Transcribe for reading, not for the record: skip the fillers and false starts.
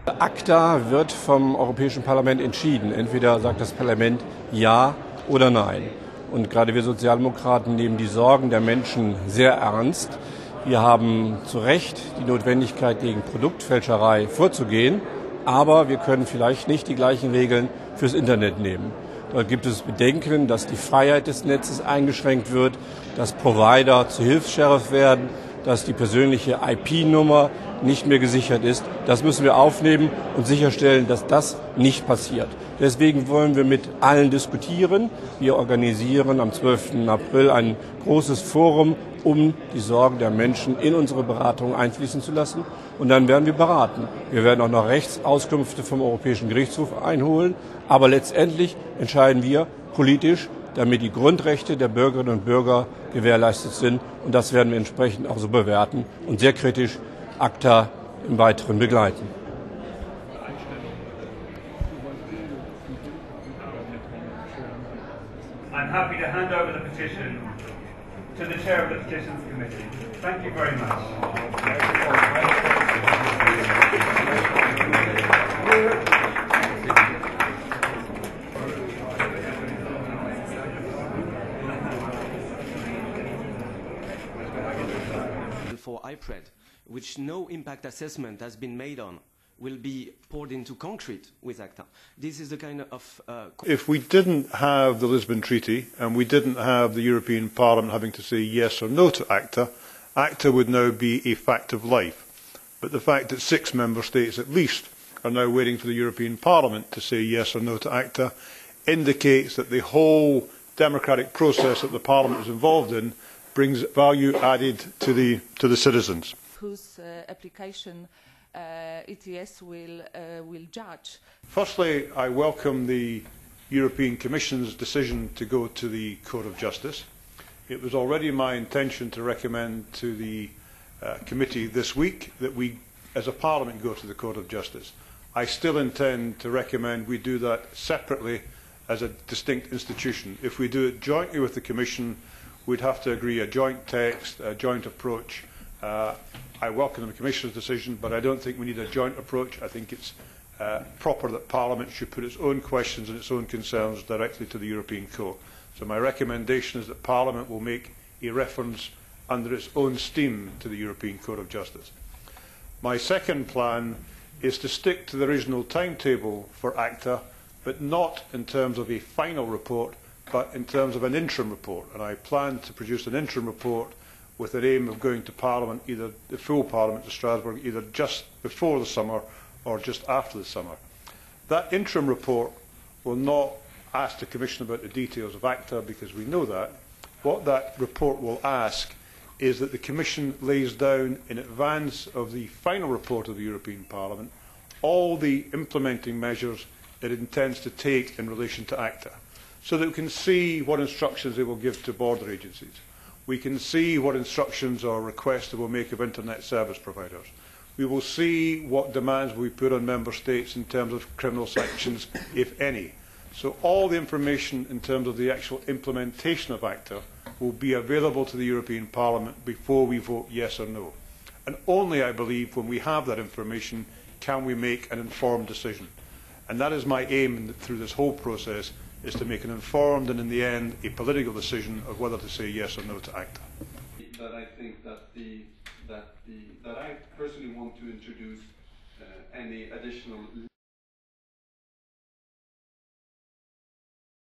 Acta wird vom Europäischen Parlament entschieden. Entweder sagt das Parlament Ja oder Nein. Und gerade wir Sozialdemokraten nehmen die Sorgen der Menschen sehr ernst. Wir haben zu Recht die Notwendigkeit, gegen Produktfälscherei vorzugehen, aber wir können vielleicht nicht die gleichen Regeln fürs Internet nehmen. Dort gibt es Bedenken, dass die Freiheit des Netzes eingeschränkt wird, dass Provider zu Hilfs-Sheriff werden, dass die persönliche IP-Nummer nicht mehr gesichert ist. Das müssen wir aufnehmen und sicherstellen, dass das nicht passiert. Deswegen wollen wir mit allen diskutieren. Wir organisieren am 12. April ein großes Forum, um die Sorgen der Menschen in unsere Beratungen einfließen zu lassen. Und dann werden wir beraten. Wir werden auch noch Rechtsauskünfte vom Europäischen Gerichtshof einholen. Aber letztendlich entscheiden wir politisch, damit die Grundrechte der Bürgerinnen und Bürger gewährleistet sind. Und das werden wir entsprechend auch so bewerten und sehr kritisch Acta im Weiteren begleiten. I'm happy to hand over the petition to the chair of the Petitions Committee. Thank you very much. For IPRED, which no impact assessment has been made on, will be poured into concrete with Acta. This is the kind of... If we didn't have the Lisbon Treaty and we didn't have the European Parliament having to say yes or no to Acta, Acta would now be a fact of life. But the fact that 6 member states at least are now waiting for the European Parliament to say yes or no to Acta indicates that the whole democratic process that the Parliament is involved in brings value added to the citizens. Whose application ETS will judge. Firstly, I welcome the European Commission's decision to go to the Court of Justice. It was already my intention to recommend to the committee this week that we, as a Parliament, go to the Court of Justice. I still intend to recommend we do that separately as a distinct institution. If we do it jointly with the Commission, we'd have to agree a joint text, a joint approach. I welcome the Commissioner's decision, but I don't think we need a joint approach. I think it's proper that Parliament should put its own questions and its own concerns directly to the European Court. So my recommendation is that Parliament will make a reference under its own steam to the European Court of Justice. My second plan is to stick to the original timetable for Acta, but not in terms of a final report, but in terms of an interim report. And I plan to produce an interim report with the aim of going to Parliament, either the full Parliament to Strasbourg, either just before the summer or just after the summer. That interim report will not ask the Commission about the details of Acta, because we know that. What that report will ask is that the Commission lays down in advance of the final report of the European Parliament all the implementing measures it intends to take in relation to Acta, so that we can see what instructions they will give to border agencies. We can see what instructions or requests they will make of internet service providers. We will see what demands will be put on member states in terms of criminal sanctions, if any. So all the information in terms of the actual implementation of Acta will be available to the European Parliament before we vote yes or no. And only, I believe, when we have that information can we make an informed decision. And that is my aim through this whole process, is to make an informed and, in the end, a political decision of whether to say yes or no to Acta. That I think that I personally want to introduce any additional